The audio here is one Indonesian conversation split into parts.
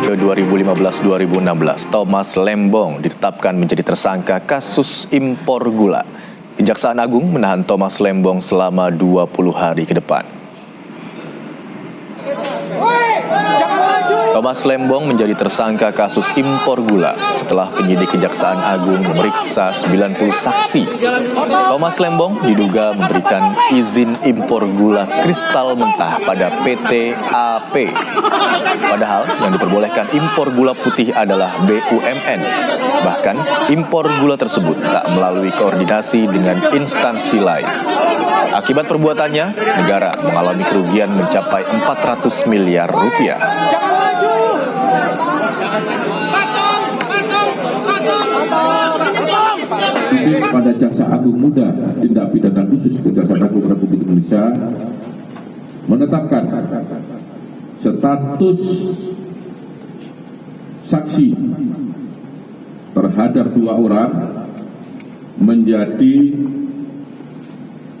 ke 2015-2016, Thomas Lembong ditetapkan menjadi tersangka kasus impor gula. Kejaksaan Agung menahan Thomas Lembong selama 20 hari ke depan. Thomas Lembong menjadi tersangka kasus impor gula setelah penyidik Kejaksaan Agung memeriksa 90 saksi. Thomas Lembong diduga memberikan izin impor gula kristal mentah pada PT AP. Padahal yang diperbolehkan impor gula putih adalah BUMN. Bahkan impor gula tersebut tak melalui koordinasi dengan instansi lain. Akibat perbuatannya, negara mengalami kerugian mencapai 400 miliar rupiah. Pada Jaksa Agung Muda Tindak Pidana Khusus Kejaksaan Agung Republik Indonesia menetapkan status saksi terhadap 2 orang menjadi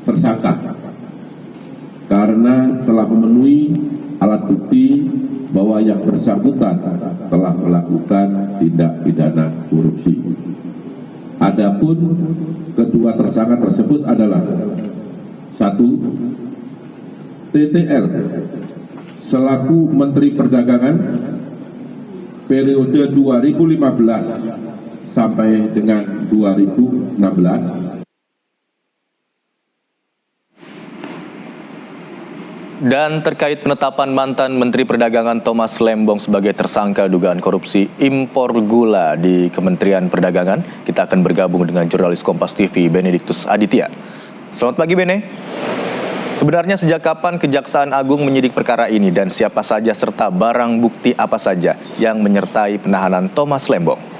tersangka karena telah memenuhi alat bukti bahwa yang bersangkutan telah melakukan tindak pidana korupsi. Adapun kedua tersangka tersebut adalah 1. TTL selaku Menteri Perdagangan periode 2015 sampai dengan 2016. Dan terkait penetapan mantan Menteri Perdagangan Thomas Lembong sebagai tersangka dugaan korupsi impor gula di Kementerian Perdagangan, kita akan bergabung dengan jurnalis Kompas TV Benediktus Aditya. Selamat pagi Bene. Sebenarnya sejak kapan Kejaksaan Agung menyidik perkara ini dan siapa saja serta barang bukti apa saja yang menyertai penahanan Thomas Lembong?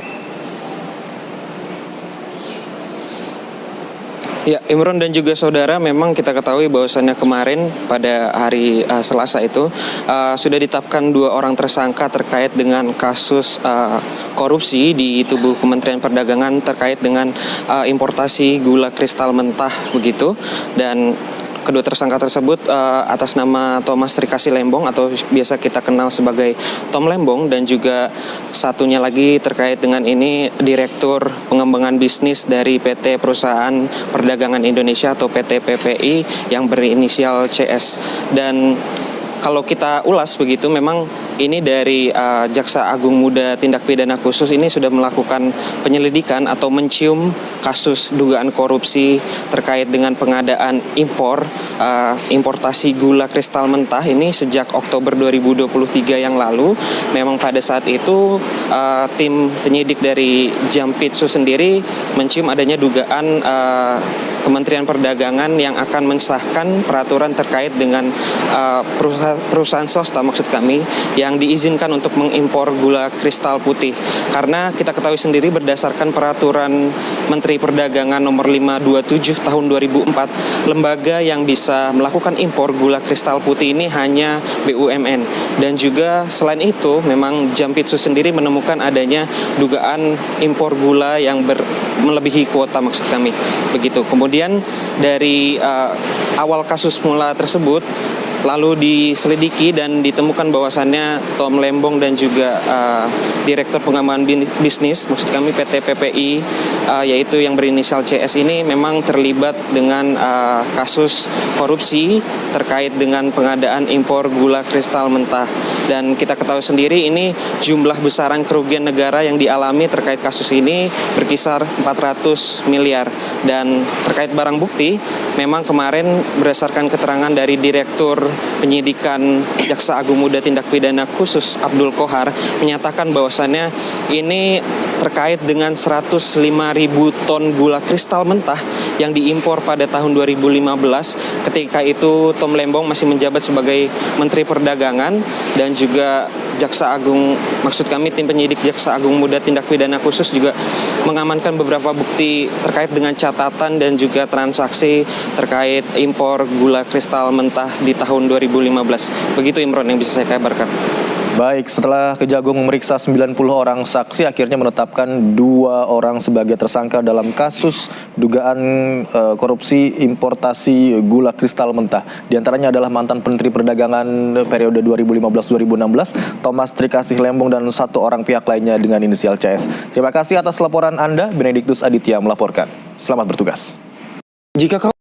Ya, Imron dan juga saudara, memang kita ketahui bahwasannya kemarin pada hari Selasa itu sudah ditetapkan 2 orang tersangka terkait dengan kasus korupsi di tubuh Kementerian Perdagangan terkait dengan importasi gula kristal mentah begitu. Dan kedua tersangka tersebut atas nama Thomas Rikasi Lembong atau biasa kita kenal sebagai Tom Lembong, dan juga satunya lagi terkait dengan ini Direktur Pengembangan Bisnis dari PT Perusahaan Perdagangan Indonesia atau PT PPI yang berinisial CS. Dan kalau kita ulas begitu, memang ini dari Jaksa Agung Muda Tindak Pidana Khusus ini sudah melakukan penyelidikan atau mencium kasus dugaan korupsi terkait dengan pengadaan importasi gula kristal mentah ini sejak Oktober 2023 yang lalu. Memang pada saat itu tim penyidik dari Jampitsus sendiri mencium adanya dugaan Kementerian Perdagangan yang akan mensahkan peraturan terkait dengan perusahaan swasta maksud kami yang diizinkan untuk mengimpor gula kristal putih. Karena kita ketahui sendiri berdasarkan peraturan Menteri Perdagangan nomor 527 tahun 2004, lembaga yang bisa melakukan impor gula kristal putih ini hanya BUMN. Dan juga selain itu memang Jampitsus sendiri menemukan adanya dugaan impor gula yang melebihi kuota maksud kami. Begitu. Kemudian dari awal kasus mula tersebut lalu diselidiki dan ditemukan bahwasannya Tom Lembong dan juga Direktur Pengembangan Bisnis, maksud kami PT PPI, yaitu yang berinisial CS ini memang terlibat dengan kasus korupsi terkait dengan pengadaan impor gula kristal mentah. Dan kita ketahui sendiri ini jumlah besaran kerugian negara yang dialami terkait kasus ini berkisar 400 miliar. Dan terkait barang bukti, memang kemarin berdasarkan keterangan dari Direktur Penyidikan Jaksa Agung Muda Tindak Pidana Khusus Abdul Kohar menyatakan bahwasannya ini terkait dengan 105.000 ton gula kristal mentah yang diimpor pada tahun 2015. Ketika itu Tom Lembong masih menjabat sebagai Menteri Perdagangan, dan juga Jaksa Agung, maksud kami tim penyidik Jaksa Agung Muda Tindak Pidana Khusus juga mengamankan beberapa bukti terkait dengan catatan dan juga transaksi terkait impor gula kristal mentah di tahun 2015. Begitu Imron yang bisa saya kabarkan. Baik, setelah Kejagung memeriksa 90 orang saksi, akhirnya menetapkan 2 orang sebagai tersangka dalam kasus dugaan korupsi importasi gula kristal mentah. Di antaranya adalah mantan Menteri Perdagangan periode 2015-2016, Thomas Trikasih Lembong, dan 1 orang pihak lainnya dengan inisial CS. Terima kasih atas laporan Anda, Benediktus Aditya melaporkan. Selamat bertugas. Jika